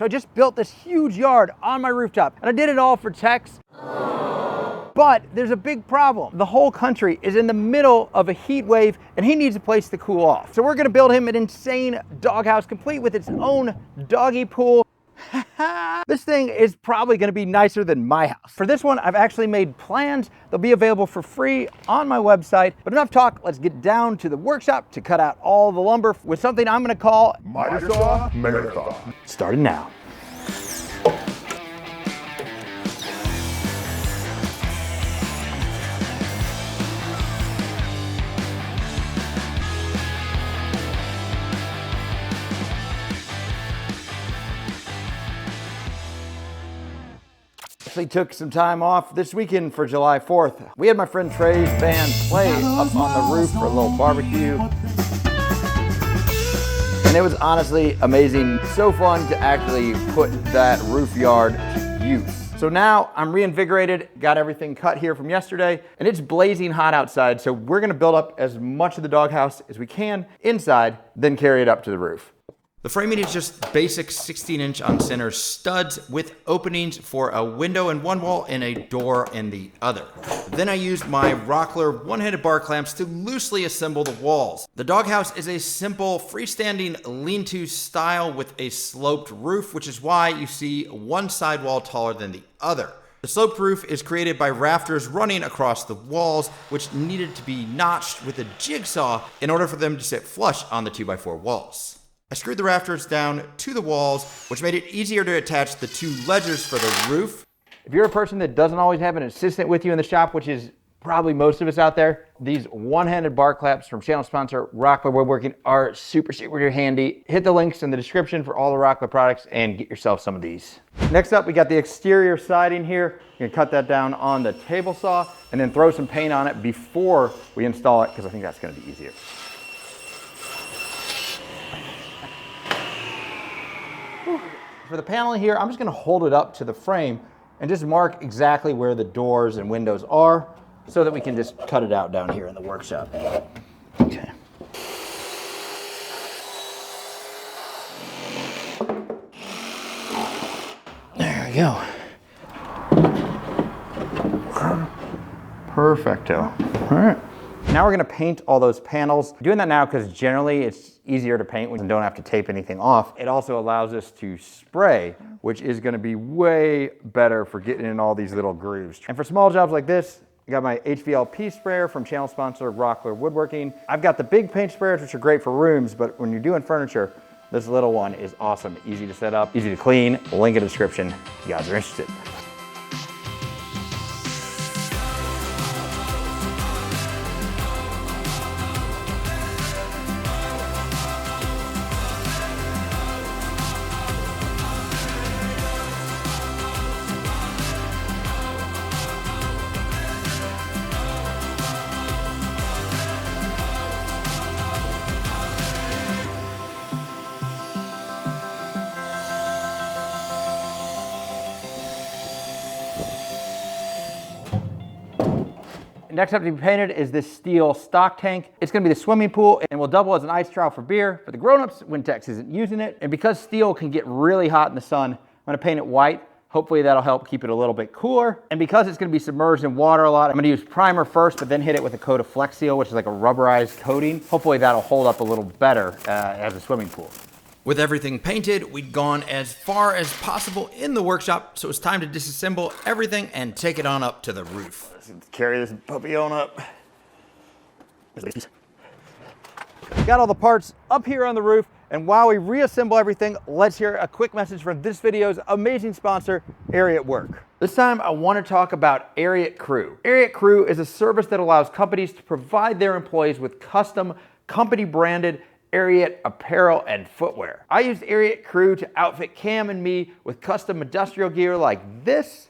So I just built this huge yard on my rooftop, and I did it all for Trex. But there's a big problem. The whole country is in the middle of a heat wave, and he needs a place to cool off. So we're gonna build him an insane doghouse, complete with its own doggy pool. This thing is probably gonna be nicer than my house. For this one, I've actually made plans. They'll be available for free on my website. But enough talk, let's get down to the workshop to cut out all the lumber with something I'm gonna call Miter Saw Marathon. Starting now. Actually took some time off this weekend for July 4th. We had my friend Trey's band play up on the roof for a little barbecue. And it was honestly amazing. So fun to actually put that roof yard to use. So now I'm reinvigorated, got everything cut here from yesterday, and it's blazing hot outside. So we're gonna build up as much of the doghouse as we can inside, then carry it up to the roof. The framing is just basic 16-inch on center studs with openings for a window in one wall and a door in the other. Then I used my Rockler one-handed bar clamps to loosely assemble the walls. The doghouse is a simple freestanding lean-to style with a sloped roof, which is why you see one side wall taller than the other. The sloped roof is created by rafters running across the walls, which needed to be notched with a jigsaw in order for them to sit flush on the 2x4 walls. I screwed the rafters down to the walls, which made it easier to attach the two ledges for the roof. If you're a person that doesn't always have an assistant with you in the shop, which is probably most of us out there, these one-handed bar clamps from channel sponsor Rockler Woodworking are super handy. Hit the links in the description for all the Rockler products and get yourself some of these. Next up, we got the exterior siding here. You're gonna cut that down on the table saw and then throw some paint on it before we install it, because I think that's gonna be easier. For the paneling here, I'm just gonna hold it up to the frame and just mark exactly where the doors and windows are so that we can just cut it out down here in the workshop. Okay. There we go. Perfecto. All right. Now we're gonna paint all those panels. I'm doing that now because generally it's easier to paint when you don't have to tape anything off. It also allows us to spray, which is gonna be way better for getting in all these little grooves. And for small jobs like this, I got my HVLP sprayer from channel sponsor Rockler Woodworking. I've got the big paint sprayers, which are great for rooms, but when you're doing furniture, this little one is awesome. Easy to set up, easy to clean. Link in the description if you guys are interested. Next up to be painted is this steel stock tank. It's gonna be the swimming pool and will double as an ice trough for beer for the grown-ups when Trex isn't using it. And because steel can get really hot in the sun, I'm gonna paint it white. Hopefully that'll help keep it a little bit cooler. And because it's gonna be submerged in water a lot, I'm gonna use primer first, but then hit it with a coat of Flex Seal, which is like a rubberized coating. Hopefully that'll hold up a little better as a swimming pool. With everything painted, we'd gone as far as possible in the workshop, so it's time to disassemble everything and take it on up to the roof. Let's carry this puppy on up. Got all the parts up here on the roof, and while we reassemble everything, let's hear a quick message from this video's amazing sponsor, Ariat Work. This time I want to talk about Ariat Crew. Ariat Crew is a service that allows companies to provide their employees with custom, company-branded Ariat apparel and footwear. I used Ariat Crew to outfit Cam and me with custom industrial gear like this,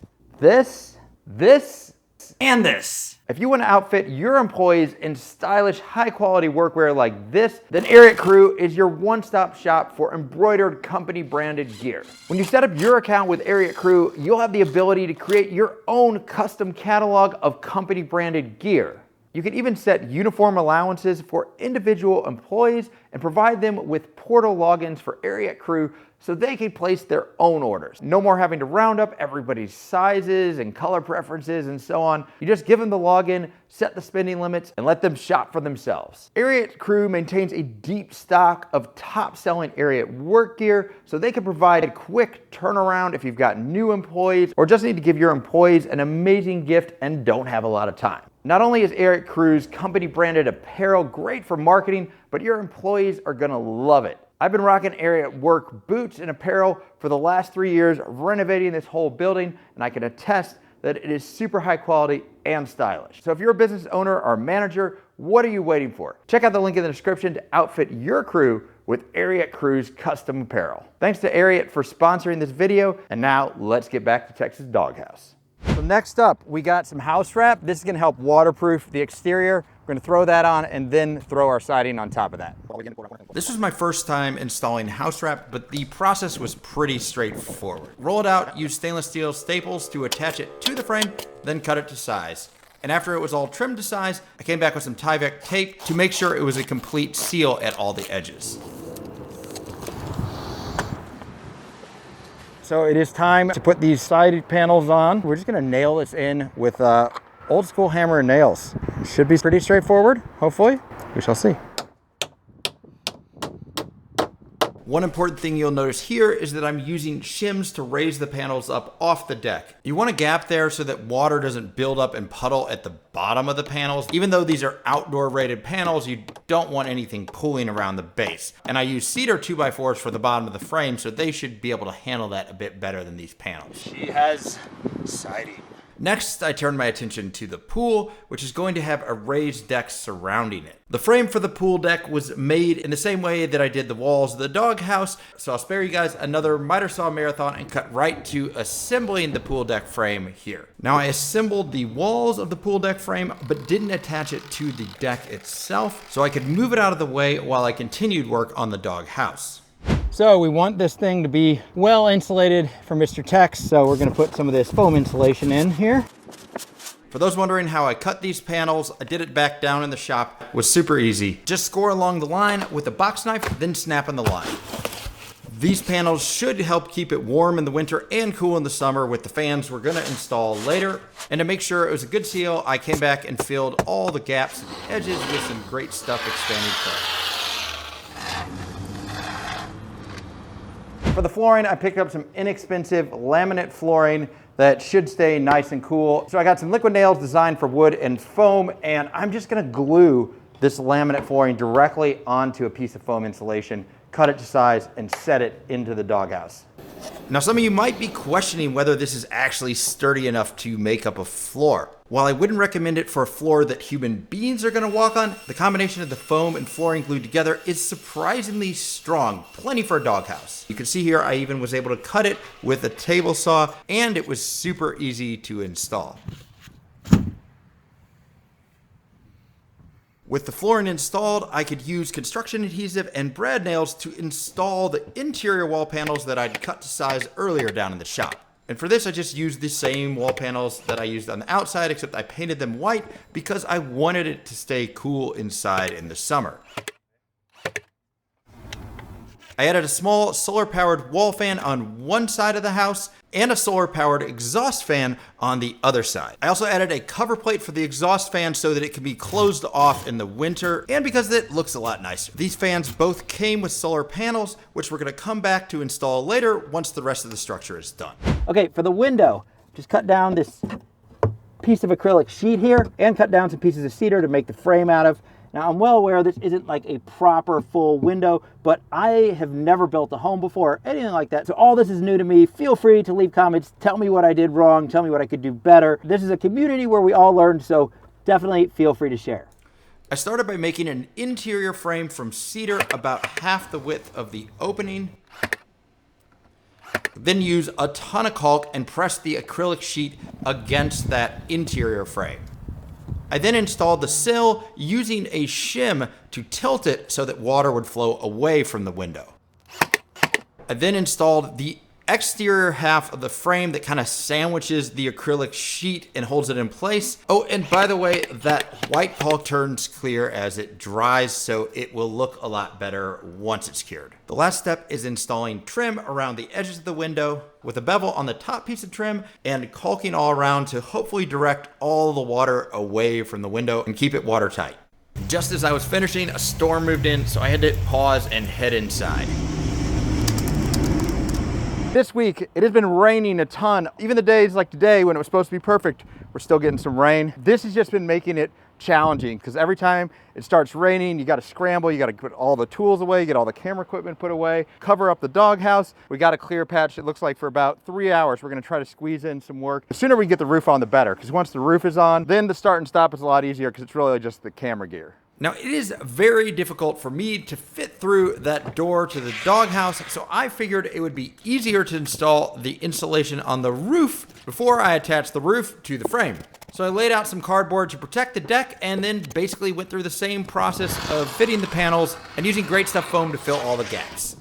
and this. If you want to outfit your employees in stylish, high-quality workwear like this, then Ariat Crew is your one-stop shop for embroidered company-branded gear. When you set up your account with Ariat Crew, you'll have the ability to create your own custom catalog of company-branded gear. You can even set uniform allowances for individual employees and provide them with portal logins for area crew so they can place their own orders. No more having to round up everybody's sizes and color preferences and so on. You just give them the login, set the spending limits, and let them shop for themselves. Ariat Crew maintains a deep stock of top-selling Ariat work gear so they can provide a quick turnaround if you've got new employees or just need to give your employees an amazing gift and don't have a lot of time. Not only is Ariat Crew's company branded apparel great for marketing, but your employees are gonna love it. I've been rocking Ariat work boots and apparel for the last 3 years renovating this whole building, and I can attest that it is super high quality and stylish. So if you're a business owner or manager, what are you waiting for? Check out the link in the description to outfit your crew with Ariat Crew's custom apparel. Thanks to Ariat for sponsoring this video, and now let's get back to Texas Doghouse. So next up, we got some house wrap. This is gonna help waterproof the exterior. We're gonna throw that on and then throw our siding on top of that. This was my first time installing house wrap, but the process was pretty straightforward. Roll it out, use stainless steel staples to attach it to the frame, then cut it to size. And after it was all trimmed to size, I came back with some Tyvek tape to make sure it was a complete seal at all the edges. So it is time to put these side panels on. We're just gonna nail this in with old school hammer and nails. Should be pretty straightforward, hopefully. We shall see. One important thing you'll notice here is that I'm using shims to raise the panels up off the deck. You want a gap there so that water doesn't build up and puddle at the bottom of the panels. Even though these are outdoor rated panels, you don't want anything pooling around the base. And I use cedar 2x4s for the bottom of the frame, so they should be able to handle that a bit better than these panels. She has siding. Next, I turned my attention to the pool, which is going to have a raised deck surrounding it. The frame for the pool deck was made in the same way that I did the walls of the doghouse, so I'll spare you guys another miter saw marathon and cut right to assembling the pool deck frame here. Now I assembled the walls of the pool deck frame, but didn't attach it to the deck itself, so I could move it out of the way while I continued work on the doghouse. So we want this thing to be well insulated for Mr. Trex, so we're gonna put some of this foam insulation in here. For those wondering how I cut these panels, I did it back down in the shop. It was super easy. Just score along the line with a box knife, then snap on the line. These panels should help keep it warm in the winter and cool in the summer with the fans we're gonna install later. And to make sure it was a good seal, I came back and filled all the gaps at the edges with some great stuff expanding clay. For the flooring, I picked up some inexpensive laminate flooring that should stay nice and cool. So I got some liquid nails designed for wood and foam, and I'm just gonna glue this laminate flooring directly onto a piece of foam insulation, cut it to size, and set it into the doghouse. Now, some of you might be questioning whether this is actually sturdy enough to make up a floor. While I wouldn't recommend it for a floor that human beings are gonna walk on, the combination of the foam and flooring glued together is surprisingly strong, plenty for a doghouse. You can see here I even was able to cut it with a table saw, and it was super easy to install. With the flooring installed, I could use construction adhesive and brad nails to install the interior wall panels that I'd cut to size earlier down in the shop. And for this, I just used the same wall panels that I used on the outside, except I painted them white because I wanted it to stay cool inside in the summer. I added a small solar-powered wall fan on one side of the house and a solar-powered exhaust fan on the other side. I also added a cover plate for the exhaust fan so that it can be closed off in the winter and because it looks a lot nicer. These fans both came with solar panels, which we're gonna come back to install later once the rest of the structure is done. Okay, for the window, just cut down this piece of acrylic sheet here and cut down some pieces of cedar to make the frame out of. Now, I'm well aware this isn't like a proper full window, but I have never built a home before or anything like that. So all this is new to me. Feel free to leave comments. Tell me what I did wrong. Tell me what I could do better. This is a community where we all learn, so definitely feel free to share. I started by making an interior frame from cedar about half the width of the opening. Then use a ton of caulk and press the acrylic sheet against that interior frame. I then installed the sill using a shim to tilt it so that water would flow away from the window. I then installed the exterior half of the frame that kind of sandwiches the acrylic sheet and holds it in place. Oh, and by the way, that white caulk turns clear as it dries, so it will look a lot better once it's cured. The last step is installing trim around the edges of the window with a bevel on the top piece of trim and caulking all around to hopefully direct all the water away from the window and keep it watertight. Just as I was finishing, a storm moved in, so I had to pause and head inside. This week, it has been raining a ton. Even the days like today when it was supposed to be perfect, we're still getting some rain. This has just been making it challenging because every time it starts raining, you got to scramble, you got to put all the tools away, get all the camera equipment put away, cover up the doghouse. We got a clear patch, it looks like, for about 3 hours. We're going to try to squeeze in some work. The sooner we get the roof on, the better, because once the roof is on, then the start and stop is a lot easier because it's really just the camera gear. Now, it is very difficult for me to fit through that door to the doghouse, so I figured it would be easier to install the insulation on the roof before I attach the roof to the frame. So I laid out some cardboard to protect the deck and then basically went through the same process of fitting the panels and using Great Stuff foam to fill all the gaps.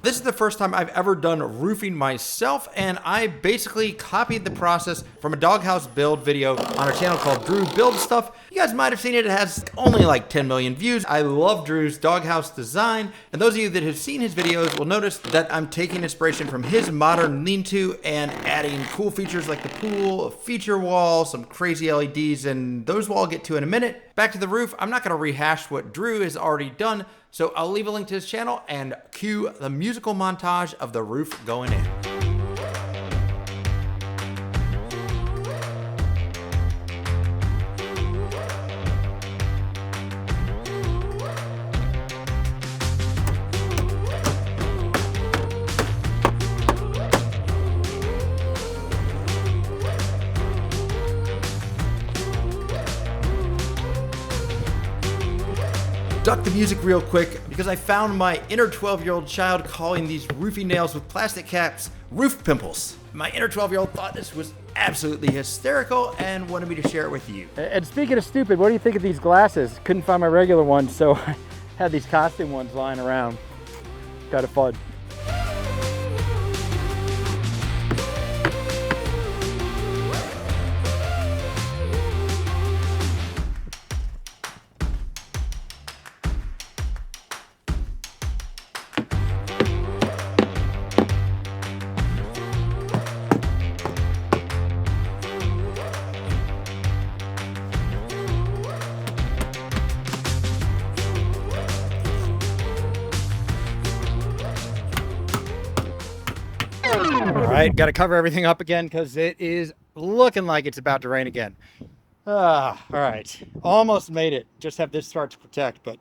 This is the first time I've ever done roofing myself, and I basically copied the process from a doghouse build video on our channel called Drew Build Stuff. You guys might have seen it. It has only like 10 million views. I love Drew's doghouse design, and those of you that have seen his videos will notice that I'm taking inspiration from his modern lean-to and adding cool features like the pool, a feature wall, some crazy LEDs, and those will all get to in a minute. Back to the roof, I'm not going to rehash what Drew has already done, so I'll leave a link to his channel and cue the musical montage of the roof going in. Duck the music real quick because I found my inner 12-year-old child calling these roofing nails with plastic caps roof pimples. My inner 12-year-old thought this was absolutely hysterical and wanted me to share it with you. And speaking of stupid, what do you think of these glasses? Couldn't find my regular ones, so I had these costume ones lying around. Kind of fun. All right, got to cover everything up again because it is looking like it's about to rain again. All right, almost made it. Just have this start to protect, but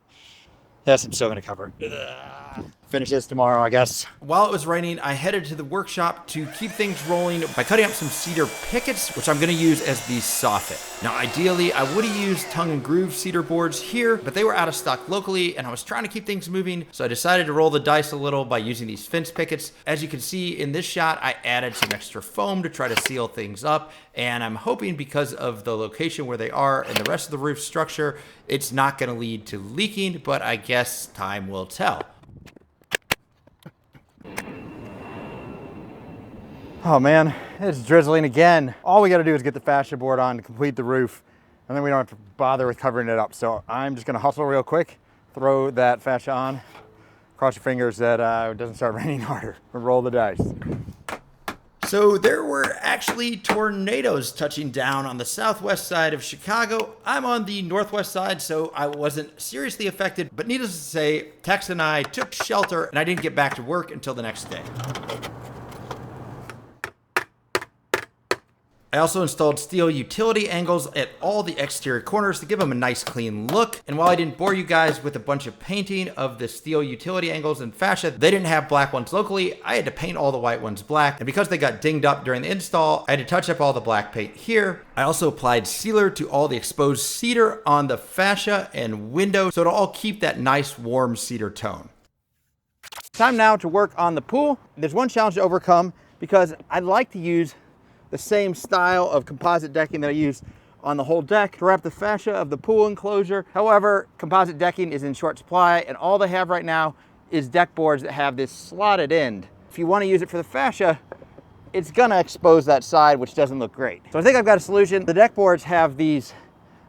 yes, I'm still going to cover it. Finish this tomorrow, I guess. While it was raining, I headed to the workshop to keep things rolling by cutting up some cedar pickets, which I'm going to use as the soffit. Now, ideally, I would have used tongue and groove cedar boards here, but they were out of stock locally, and I was trying to keep things moving, so I decided to roll the dice a little by using these fence pickets. As you can see in this shot, I added some extra foam to try to seal things up, and I'm hoping because of the location where they are and the rest of the roof structure, it's not going to lead to leaking, but I guess time will tell. Oh man, it's drizzling again. All we gotta do is get the fascia board on to complete the roof, and then we don't have to bother with covering it up. So I'm just gonna hustle real quick, throw that fascia on, cross your fingers that it doesn't start raining harder, and roll the dice. So there were actually tornadoes touching down on the southwest side of Chicago. I'm on the northwest side, so I wasn't seriously affected, but needless to say, Tex and I took shelter, and I didn't get back to work until the next day. I also installed steel utility angles at all the exterior corners to give them a nice clean look. And while I didn't bore you guys with a bunch of painting of the steel utility angles and fascia, they didn't have black ones locally. I had to paint all the white ones black. And because they got dinged up during the install, I had to touch up all the black paint here. I also applied sealer to all the exposed cedar on the fascia and window, so it'll all keep that nice warm cedar tone. Time now to work on the pool. There's one challenge to overcome because I'd like to use the same style of composite decking that I use on the whole deck to wrap the fascia of the pool enclosure. However, composite decking is in short supply, and all they have right now is deck boards that have this slotted end. If you want to use it for the fascia, it's gonna expose that side, which doesn't look great. So I think I've got a solution. The deck boards have these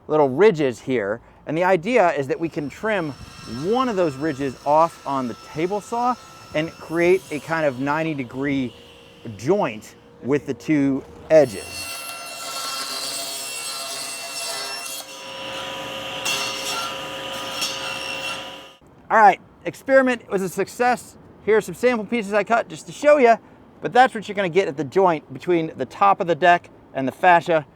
little ridges here, and the idea is that we can trim one of those ridges off on the table saw and create a kind of 90-degree joint with the two edges. All right, experiment was a success. Here are some sample pieces I cut just to show you, but that's what you're gonna get at the joint between the top of the deck and the fascia.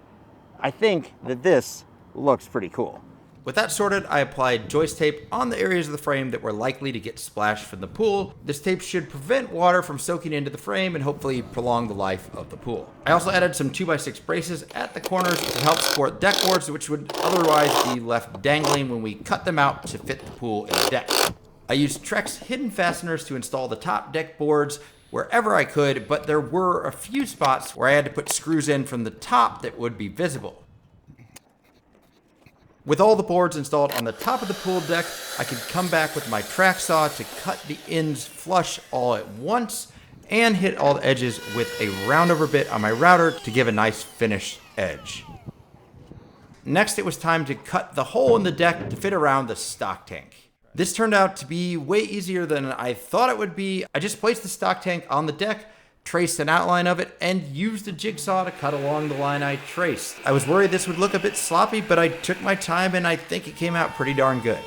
I think that this looks pretty cool. With that sorted, I applied joist tape on the areas of the frame that were likely to get splashed from the pool. This tape should prevent water from soaking into the frame and hopefully prolong the life of the pool. I also added some 2x6 braces at the corners to help support deck boards, which would otherwise be left dangling when we cut them out to fit the pool in the deck. I used Trex hidden fasteners to install the top deck boards wherever I could, but there were a few spots where I had to put screws in from the top that would be visible. With all the boards installed on the top of the pool deck, I could come back with my track saw to cut the ends flush all at once and hit all the edges with a roundover bit on my router to give a nice finished edge. Next, it was time to cut the hole in the deck to fit around the stock tank. This turned out to be way easier than I thought it would be. I just placed the stock tank on the deck, traced an outline of it, and used a jigsaw to cut along the line I traced. I was worried this would look a bit sloppy, but I took my time and I think it came out pretty darn good.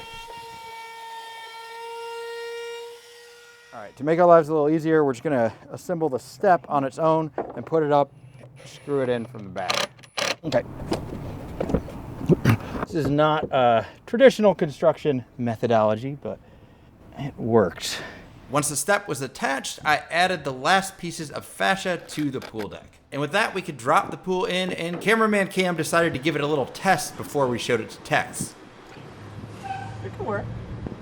All right, to make our lives a little easier, we're just gonna assemble the step on its own and put it up, screw it in from the back. Okay. This is not a traditional construction methodology, but it works. Once the step was attached, I added the last pieces of fascia to the pool deck. And with that, we could drop the pool in, and cameraman Cam decided to give it a little test before we showed it to Tex. It can work.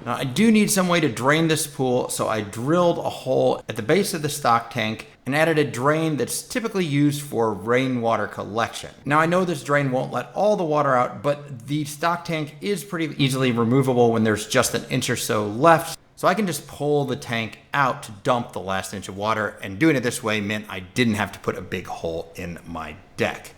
Now, I do need some way to drain this pool, so I drilled a hole at the base of the stock tank and added a drain that's typically used for rainwater collection. Now, I know this drain won't let all the water out, but the stock tank is pretty easily removable when there's just an inch or so left. So I can just pull the tank out to dump the last inch of water, and doing it this way meant I didn't have to put a big hole in my deck.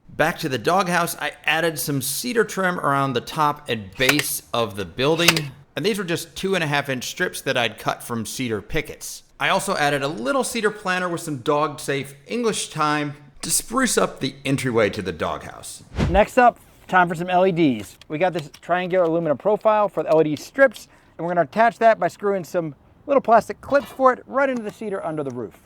Back to the doghouse, I added some cedar trim around the top and base of the building, and these were just 2.5-inch strips that I'd cut from cedar pickets. I also added a little cedar planter with some dog-safe English time to spruce up the entryway to the doghouse. Next up, time for some LEDs. We got this triangular aluminum profile for the LED strips, and we're gonna attach that by screwing some little plastic clips for it right into the cedar under the roof.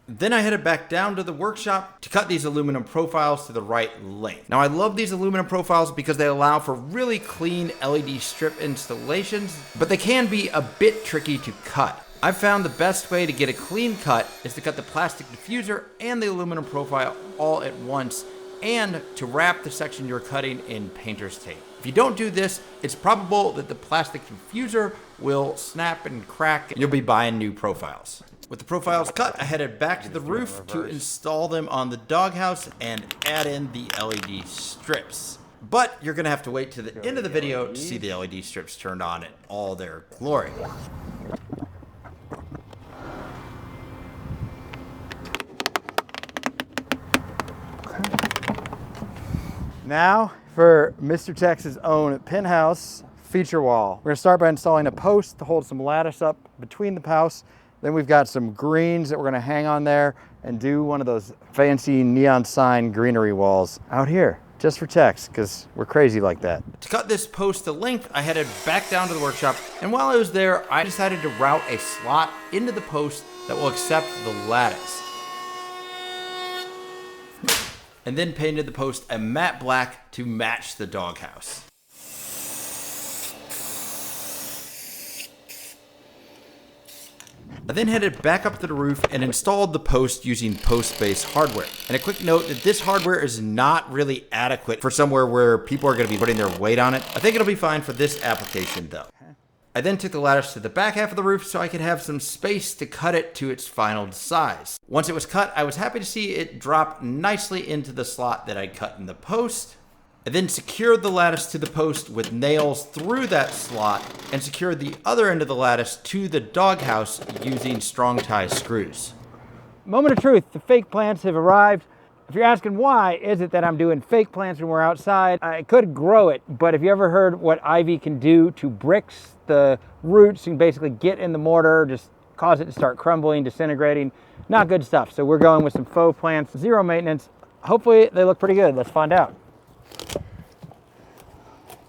Then I headed back down to the workshop to cut these aluminum profiles to the right length. Now I love these aluminum profiles because they allow for really clean LED strip installations, but they can be a bit tricky to cut. I've found the best way to get a clean cut is to cut the plastic diffuser and the aluminum profile all at once, and to wrap the section you're cutting in painter's tape. If you don't do this, it's probable that the plastic diffuser will snap and crack and you'll be buying new profiles. With the profiles cut, I headed back to the roof to install them on the doghouse and add in the LED strips. But you're gonna have to wait to the end of the video to see the LED strips turned on in all their glory. Now for Mr. Tex's own penthouse feature wall. We're gonna start by installing a post to hold some lattice up between the house. Then we've got some greens that we're gonna hang on there and do one of those fancy neon sign greenery walls out here, just for Tex, because we're crazy like that. To cut this post to length, I headed back down to the workshop, and while I was there, I decided to route a slot into the post that will accept the lattice. And then painted the post a matte black to match the doghouse. I then headed back up to the roof and installed the post using post-based hardware. And a quick note that this hardware is not really adequate for somewhere where people are going to be putting their weight on it. I think it'll be fine for this application though. I then took the lattice to the back half of the roof so I could have some space to cut it to its final size. Once it was cut, I was happy to see it drop nicely into the slot that I cut in the post. I then secured the lattice to the post with nails through that slot and secured the other end of the lattice to the doghouse using strong tie screws. Moment of truth, the fake plants have arrived. If you're asking why is it that I'm doing fake plants when we're outside, I could grow it, but have you ever heard what ivy can do to bricks? The roots can basically get in the mortar, just cause it to start crumbling, disintegrating. Not good stuff. So we're going with some faux plants, zero maintenance. Hopefully they look pretty good. Let's find out.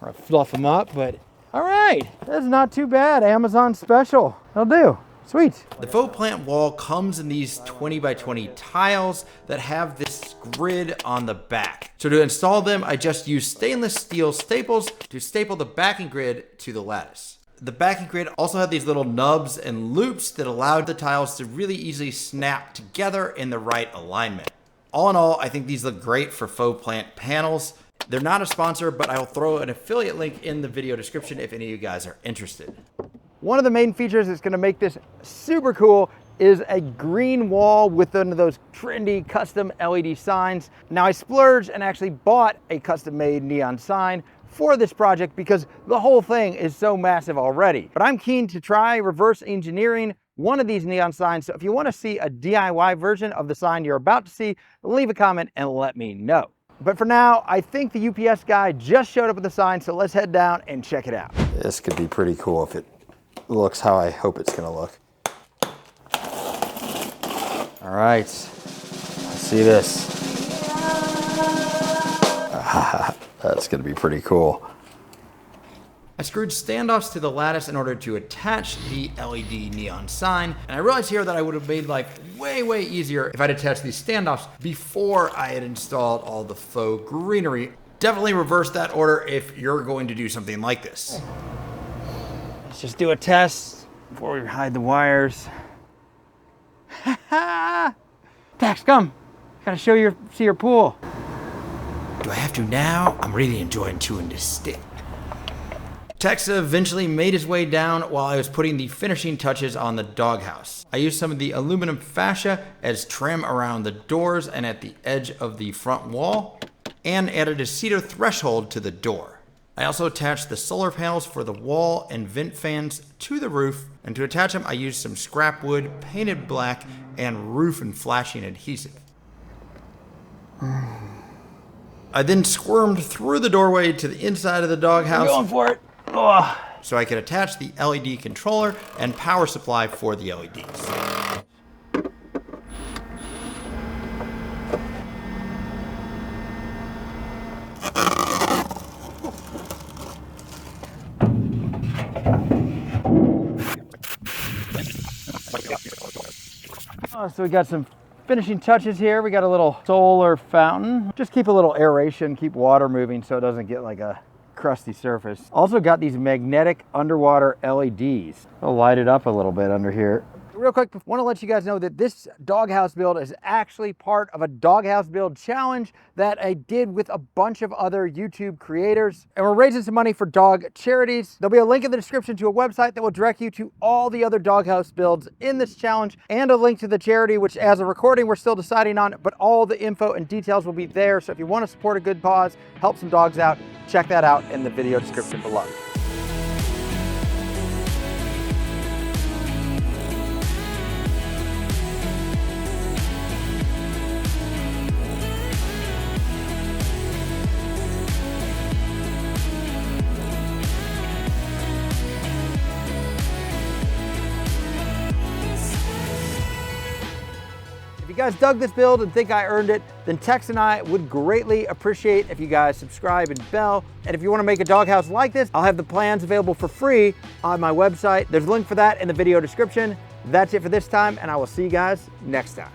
I'm gonna fluff them up, but all right, that's not too bad. Amazon special. That'll do. Sweet. The faux plant wall comes in these 20 by 20 tiles that have this grid on the back. So to install them, I just use stainless steel staples to staple the backing grid to the lattice. The backing grid also had these little nubs and loops that allowed the tiles to really easily snap together in the right alignment. All in all, I think these look great for faux plant panels. They're not a sponsor, but I will throw an affiliate link in the video description if any of you guys are interested. One of the main features that's gonna make this super cool is a green wall with one of those trendy custom LED signs. Now I splurged and actually bought a custom made neon sign for this project because the whole thing is so massive already. But I'm keen to try reverse engineering one of these neon signs. So if you wanna see a DIY version of the sign you're about to see, leave a comment and let me know. But for now, I think the UPS guy just showed up with the sign, so let's head down and check it out. This could be pretty cool if it looks how I hope it's gonna look. All right, let's see this. That's gonna be pretty cool. I screwed standoffs to the lattice in order to attach the LED neon sign, and I realized here that I would have made life way easier if I'd attached these standoffs before I had installed all the faux greenery. Definitely reverse that order if you're going to do something like this. Let's just do a test before we hide the wires. Dax, come. Gotta see your pool. Do I have to now? I'm really enjoying chewing this stick. Trex eventually made his way down while I was putting the finishing touches on the doghouse. I used some of the aluminum fascia as trim around the doors and at the edge of the front wall, and added a cedar threshold to the door. I also attached the solar panels for the wall and vent fans to the roof, and to attach them I used some scrap wood, painted black, and roof and flashing adhesive. I then squirmed through the doorway to the inside of the doghouse. I'm going for it. Oh. So I could attach the LED controller and power supply for the LEDs. So we got some finishing touches here. We got a little solar fountain. Just keep a little aeration, keep water moving so it doesn't get like a crusty surface. Also got these magnetic underwater LEDs. I'll light it up a little bit under here. Real quick, I want to let you guys know that this doghouse build is actually part of a doghouse build challenge that I did with a bunch of other YouTube creators. And we're raising some money for dog charities. There'll be a link in the description to a website that will direct you to all the other doghouse builds in this challenge, and a link to the charity, which as a recording, we're still deciding on, but all the info and details will be there. So if you want to support a good cause, help some dogs out, check that out in the video description below. If you guys dug this build and think I earned it, then Tex and I would greatly appreciate if you guys subscribe and bell. And if you want to make a doghouse like this, I'll have the plans available for free on my website. There's a link for that in the video description. That's it for this time, and I will see you guys next time.